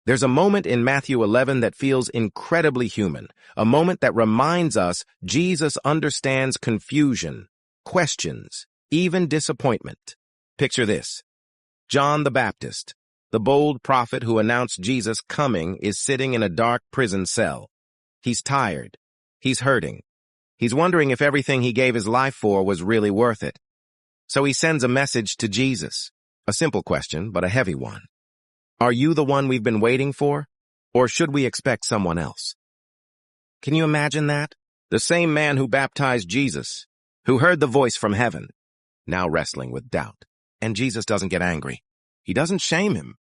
There's a moment in Matthew 11 that feels incredibly human, a moment that reminds us Jesus understands confusion, questions, even disappointment. Picture this. John the Baptist, the bold prophet who announced Jesus' coming, is sitting in a dark prison cell. He's tired. He's hurting. He's wondering if everything he gave his life for was really worth it. So he sends a message to Jesus. A simple question, but a heavy one. Are you the one we've been waiting for? Or should we expect someone else? Can you imagine that? The same man who baptized Jesus, who heard the voice from heaven, now wrestling with doubt. And Jesus doesn't get angry. He doesn't shame him.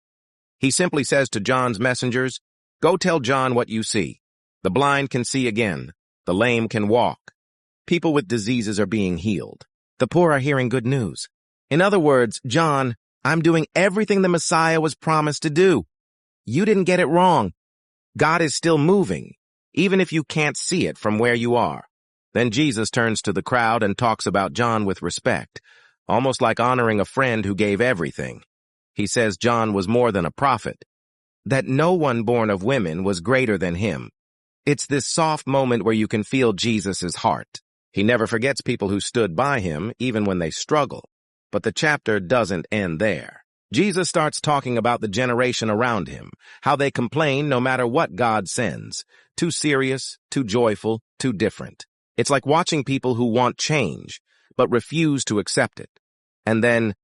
He simply says to John's messengers, "Go tell John what you see. The blind can see again. The lame can walk. People with diseases are being healed. The poor are hearing good news." In other words, John, I'm doing everything the Messiah was promised to do. You didn't get it wrong. God is still moving, even if you can't see it from where you are. Then Jesus turns to the crowd and talks about John with respect, almost like honoring a friend who gave everything. He says John was more than a prophet, that no one born of women was greater than him. It's this soft moment where you can feel Jesus' heart. He never forgets people who stood by him, even when they struggle. But the chapter doesn't end there. Jesus starts talking about the generation around him, how they complain no matter what God sends. Too serious, too joyful, too different. It's like watching people who want change, but refuse to accept it. And then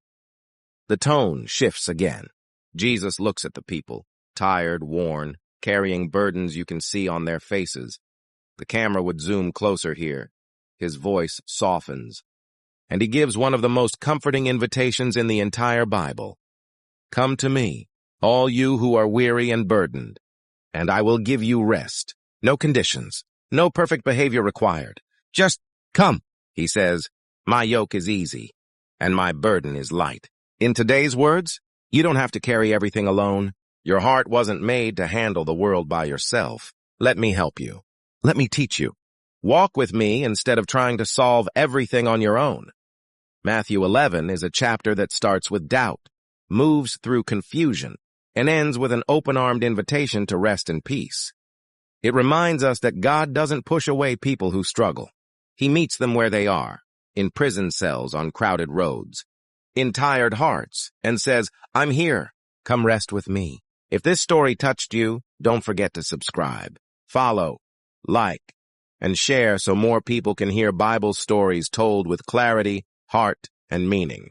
the tone shifts again. Jesus looks at the people, tired, worn, carrying burdens you can see on their faces. The camera would zoom closer here. His voice softens. And he gives one of the most comforting invitations in the entire Bible. Come to me, all you who are weary and burdened, and I will give you rest. No conditions, no perfect behavior required. Just come, he says. My yoke is easy, and my burden is light. In today's words, you don't have to carry everything alone. Your heart wasn't made to handle the world by yourself. Let me help you. Let me teach you. Walk with me instead of trying to solve everything on your own. Matthew 11 is a chapter that starts with doubt, moves through confusion, and ends with an open-armed invitation to rest in peace. It reminds us that God doesn't push away people who struggle. He meets them where they are, in prison cells on crowded roads, in tired hearts, and says, I'm here. Come rest with me. If this story touched you, don't forget to subscribe, follow, like, and share so more people can hear Bible stories told with clarity, heart, and meaning.